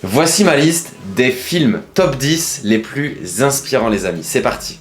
Voici ma liste des films top 10 les plus inspirants les amis, c'est parti.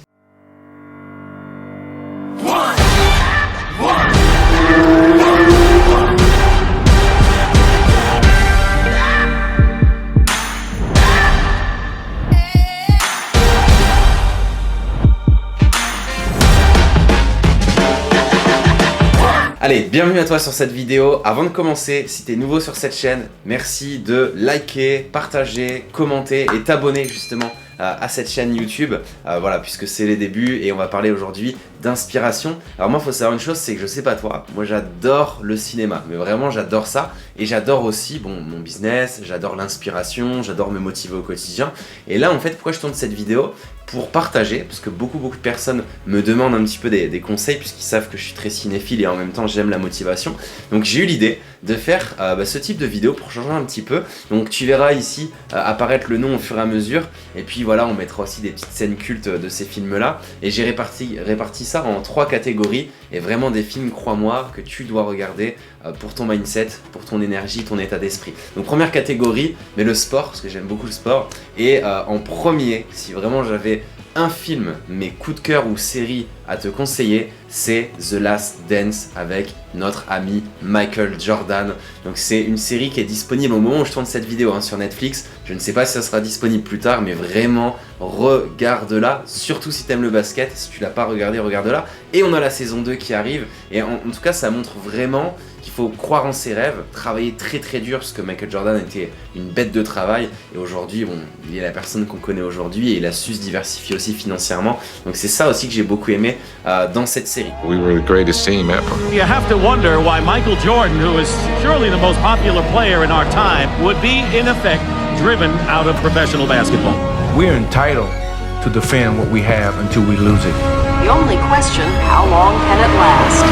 Allez, bienvenue à toi sur cette vidéo. Avant de commencer, si tu es nouveau sur cette chaîne, merci de liker, partager, commenter et t'abonner justement à cette chaîne YouTube. Voilà, puisque c'est les débuts et on va parler aujourd'hui d'inspiration. Alors moi, il faut savoir une chose, c'est que je sais pas toi, moi j'adore le cinéma, mais vraiment j'adore ça. Et j'adore aussi mon business, j'adore l'inspiration, j'adore me motiver au quotidien. Et là en fait, pourquoi je tourne cette vidéo ? Pour partager, parce que beaucoup de personnes me demandent un petit peu des conseils puisqu'ils savent que je suis très cinéphile et en même temps j'aime la motivation. Donc j'ai eu l'idée de faire ce type de vidéo pour changer un petit peu. Donc tu verras ici apparaître le nom au fur et à mesure. Et puis voilà, on mettra aussi des petites scènes cultes de ces films-là. Et j'ai réparti ça en 3 catégories. Et vraiment des films, crois-moi, que tu dois regarder pour ton mindset, pour ton énergie, ton état d'esprit. Donc première catégorie, mais le sport, parce que j'aime beaucoup le sport. Et en premier, si vraiment j'avais un film, mes coups de cœur ou série à te conseiller, c'est The Last Dance avec notre ami Michael Jordan. Donc c'est une série qui est disponible au moment où je tourne cette vidéo sur Netflix. Je ne sais pas si ça sera disponible plus tard, mais vraiment regarde-la, surtout si tu aimes le basket. Si tu l'as pas regardé, regarde-la. Et on a la saison 2 qui arrive, et en tout cas ça montre vraiment qu'il faut croire en ses rêves, travailler très très dur, parce que Michael Jordan était une bête de travail, et aujourd'hui, bon, il est la personne qu'on connaît aujourd'hui, et il a su se diversifier aussi financièrement. Donc c'est ça aussi que j'ai beaucoup aimé dans cette série. We were the greatest team ever. You have to wonder why Michael Jordan, who is surely the most popular player in our time, would be in effect driven out of professional basketball. We're entitled to defend what we have until we lose it. The only question, how long can it last?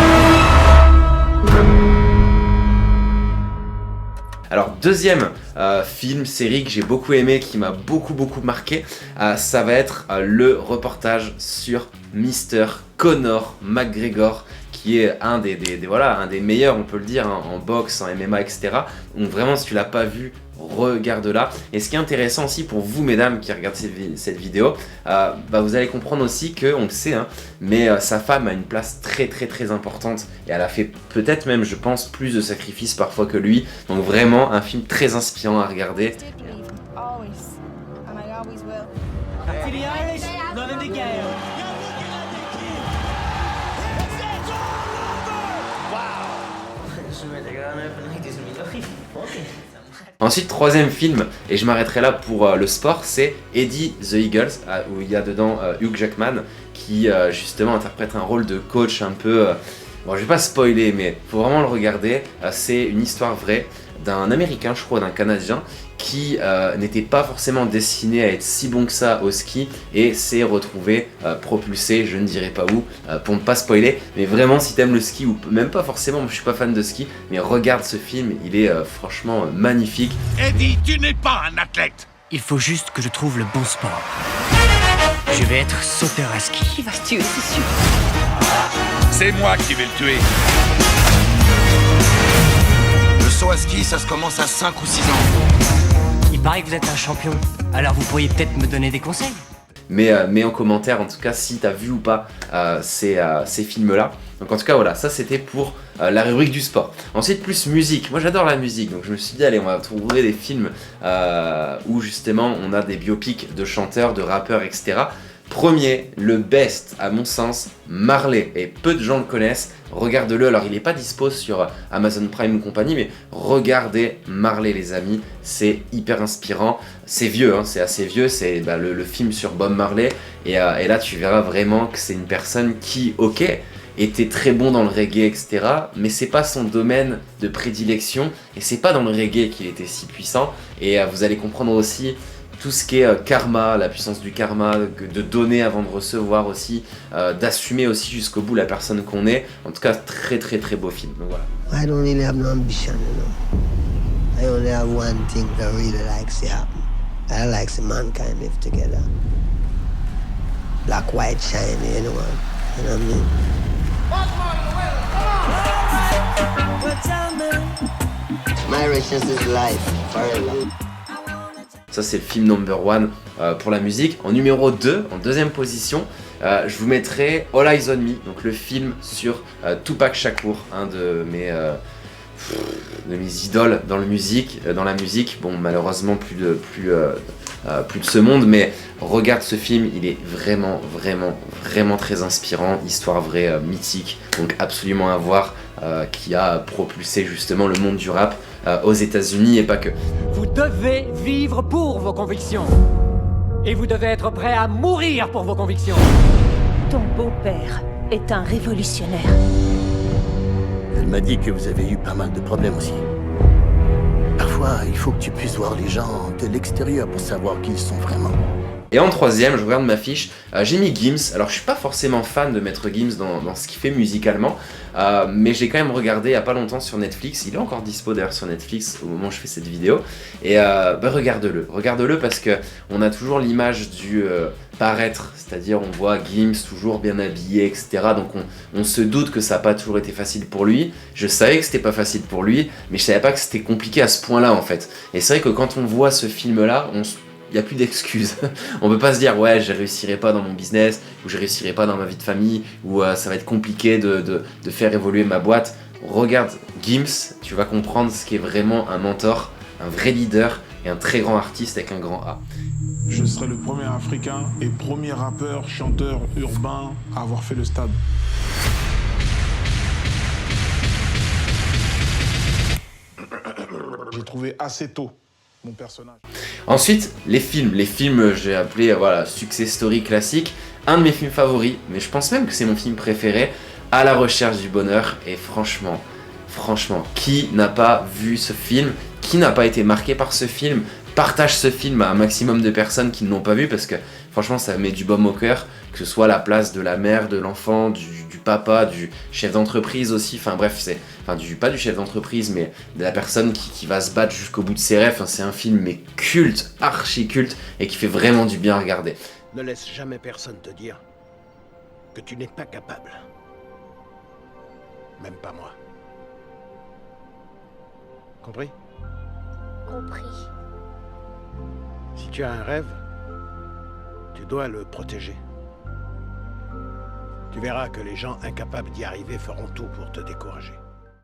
Alors deuxième film, série que j'ai beaucoup aimé, qui m'a beaucoup marqué, ça va être le reportage sur Mr. Conor McGregor, qui est un des meilleurs, on peut le dire, en boxe, en MMA, etc. Donc vraiment, si tu l'as pas vu, regarde-la. Et ce qui est intéressant aussi pour vous, mesdames, qui regardent cette vidéo, vous allez comprendre aussi que, on le sait, mais sa femme a une place très importante, et elle a fait peut-être même, je pense, plus de sacrifices parfois que lui. Donc vraiment, un film très inspirant à regarder. Ensuite, troisième film, et je m'arrêterai là pour le sport, c'est Eddie the Eagles, où il y a dedans Hugh Jackman, qui justement interprète un rôle de coach un peu... bon, je vais pas spoiler, mais faut vraiment le regarder. C'est une histoire vraie d'un Américain, je crois, d'un Canadien, qui n'était pas forcément destiné à être si bon que ça au ski et s'est retrouvé propulsé, je ne dirai pas où, pour ne pas spoiler, mais vraiment si t'aimes le ski, ou même pas forcément, moi je suis pas fan de ski, mais regarde ce film, il est franchement magnifique. Eddie, tu n'es pas un athlète. Il faut juste que je trouve le bon sport. Je vais être sauteur à ski. Il va se tuer, c'est sûr. C'est moi qui vais le tuer. Le saut à ski, ça se commence à 5 ou 6 ans. Il paraît que vous êtes un champion. Alors vous pourriez peut-être me donner des conseils. Mais en commentaire en tout cas si t'as vu ou pas ces films-là. Donc en tout cas voilà, ça c'était pour la rubrique du sport. Ensuite plus musique, moi j'adore la musique, donc je me suis dit allez on va trouver des films où justement on a des biopics de chanteurs, de rappeurs, etc. Premier, le best à mon sens, Marley, et peu de gens le connaissent, regarde-le, alors il n'est pas dispo sur Amazon Prime ou compagnie, mais regardez Marley les amis, c'est hyper inspirant, c'est vieux, c'est assez vieux, c'est le film sur Bob Marley, et là tu verras vraiment que c'est une personne qui, ok, était très bon dans le reggae, etc. Mais c'est pas son domaine de prédilection, et c'est pas dans le reggae qu'il était si puissant, et vous allez comprendre aussi tout ce qui est karma, la puissance du karma, de donner avant de recevoir aussi, d'assumer aussi jusqu'au bout la personne qu'on est. En tout cas, très beau film. Donc voilà. I don't really have no ambition, I only have one thing that I really like to happen. I like to mankind live together. Black, white, shiny, anyone. You know what I mean? My richness is life, forever. Ça c'est le film number 1 pour la musique. En numéro 2, en deuxième position, je vous mettrai All Eyes on Me, donc le film sur Tupac Shakur, un de mes idoles dans la musique. Bon, malheureusement plus de ce monde, mais regarde ce film, il est vraiment très inspirant, histoire vraie, mythique, donc absolument à voir, qui a propulsé justement le monde du rap aux États-Unis et pas que. Vous devez vivre pour vos convictions. Et vous devez être prêt à mourir pour vos convictions. Ton beau-père est un révolutionnaire. Elle m'a dit que vous avez eu pas mal de problèmes aussi. Parfois, il faut que tu puisses voir les gens de l'extérieur pour savoir qui ils sont vraiment. Et en troisième, je regarde ma fiche, j'ai mis Gims. Alors je suis pas forcément fan de Maître Gims dans ce qu'il fait musicalement, mais j'ai quand même regardé il y a pas longtemps sur Netflix. Il est encore dispo d'ailleurs sur Netflix au moment où je fais cette vidéo. Et regarde-le parce que on a toujours l'image du paraître, c'est-à-dire on voit Gims toujours bien habillé, etc. Donc on se doute que ça n'a pas toujours été facile pour lui. Je savais que c'était pas facile pour lui, mais je savais pas que c'était compliqué à ce point-là en fait. Et c'est vrai que quand on voit ce film-là, il n'y a plus d'excuses. On peut pas se dire ouais je réussirai pas dans mon business, ou je réussirai pas dans ma vie de famille, ou ça va être compliqué de faire évoluer ma boîte. Regarde Gims, tu vas comprendre ce qu'est vraiment un mentor, un vrai leader et un très grand artiste avec un grand A. Je serai le premier Africain et premier rappeur, chanteur urbain à avoir fait le stade. J'ai trouvé assez tôt mon personnage. Ensuite, les films j'ai appelé voilà, success story classique. Un de mes films favoris, mais je pense même que c'est mon film préféré, À la recherche du bonheur. Et franchement, qui n'a pas vu ce film? Qui n'a pas été marqué par ce film? Partage ce film à un maximum de personnes qui ne l'ont pas vu parce que franchement ça met du baume au cœur, que ce soit la place de la mère, de l'enfant, du papa, du chef d'entreprise aussi, enfin bref, pas du chef d'entreprise mais de la personne qui va se battre jusqu'au bout de ses rêves. Enfin, c'est un film mais culte, archi culte et qui fait vraiment du bien à regarder. Ne laisse jamais personne te dire que tu n'es pas capable. Même pas moi. Compris? Compris. Si tu as un rêve, tu dois le protéger. Tu verras que les gens incapables d'y arriver feront tout pour te décourager.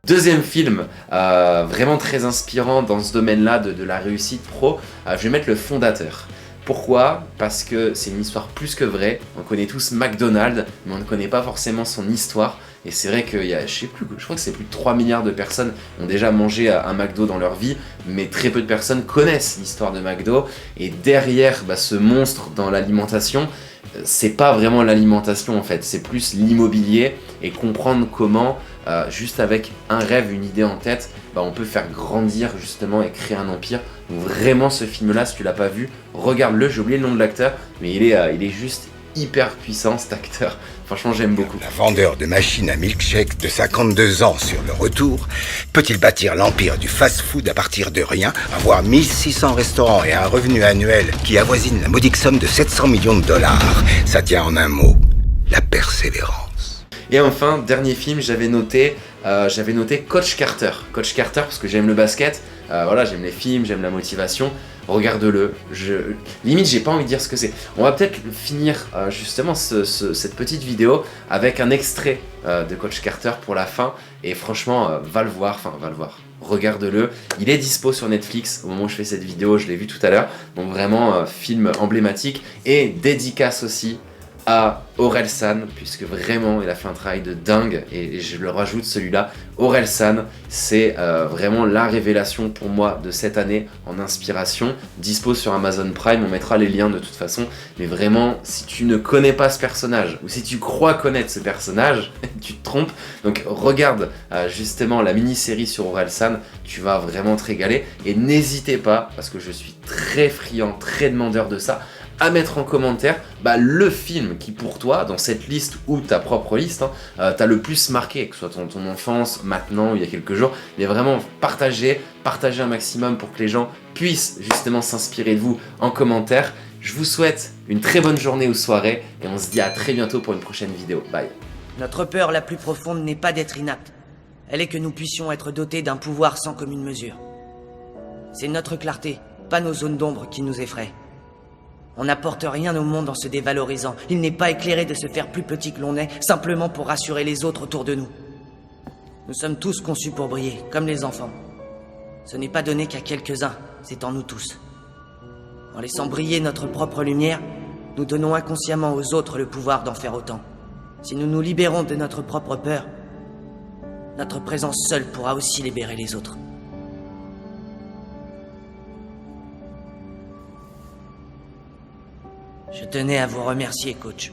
Deuxième film, vraiment très inspirant dans ce domaine-là de la réussite pro, je vais mettre Le Fondateur. Pourquoi? Parce que c'est une histoire plus que vraie. On connaît tous McDonald's, mais on ne connaît pas forcément son histoire. Et c'est vrai qu'il y a, je crois que c'est plus de 3 milliards de personnes ont déjà mangé un McDo dans leur vie, mais très peu de personnes connaissent l'histoire de McDo. Et derrière ce monstre dans l'alimentation, c'est pas vraiment l'alimentation en fait, c'est plus l'immobilier et comprendre comment, juste avec un rêve, une idée en tête, on peut faire grandir justement et créer un empire. Donc vraiment ce film-là, si tu l'as pas vu, regarde-le. J'ai oublié le nom de l'acteur, mais il est juste hyper puissant cet acteur. Franchement, j'aime beaucoup. Un vendeur de machines à milkshake de 52 ans sur le retour peut-il bâtir l'empire du fast-food à partir de rien, avoir 1600 restaurants et un revenu annuel qui avoisine la modique somme de 700 millions de dollars? Ça tient en un mot, la persévérance. Et enfin, dernier film, j'avais noté Coach Carter. Coach Carter parce que j'aime le basket, voilà, j'aime les films, j'aime la motivation. Regarde-le, limite j'ai pas envie de dire ce que c'est. On va peut-être finir justement cette petite vidéo avec un extrait de Coach Carter pour la fin. Et franchement, va le voir, regarde-le. Il est dispo sur Netflix au moment où je fais cette vidéo, je l'ai vu tout à l'heure. Donc vraiment, film emblématique et dédicace aussi à Orelsan, puisque vraiment il a fait un travail de dingue et je le rajoute celui-là. Orelsan, c'est vraiment la révélation pour moi de cette année en inspiration. Dispo sur Amazon Prime, on mettra les liens de toute façon. Mais vraiment, si tu ne connais pas ce personnage ou si tu crois connaître ce personnage, tu te trompes. Donc regarde justement la mini-série sur Orelsan, tu vas vraiment te régaler. Et n'hésitez pas, parce que je suis très friand, très demandeur de ça, à mettre en commentaire le film qui pour toi, dans cette liste ou ta propre liste, t'as le plus marqué, que ce soit ton enfance, maintenant, il y a quelques jours, mais vraiment partagez un maximum pour que les gens puissent justement s'inspirer de vous en commentaire. Je vous souhaite une très bonne journée ou soirée et on se dit à très bientôt pour une prochaine vidéo. Bye. Notre peur la plus profonde n'est pas d'être inapte. Elle est que nous puissions être dotés d'un pouvoir sans commune mesure. C'est notre clarté pas nos zones d'ombre qui nous effraient. On n'apporte rien au monde en se dévalorisant. Il n'est pas éclairé de se faire plus petit que l'on est, simplement pour rassurer les autres autour de nous. Nous sommes tous conçus pour briller, comme les enfants. Ce n'est pas donné qu'à quelques-uns, c'est en nous tous. En laissant briller notre propre lumière, nous donnons inconsciemment aux autres le pouvoir d'en faire autant. Si nous nous libérons de notre propre peur, notre présence seule pourra aussi libérer les autres. Je tenais à vous remercier, coach.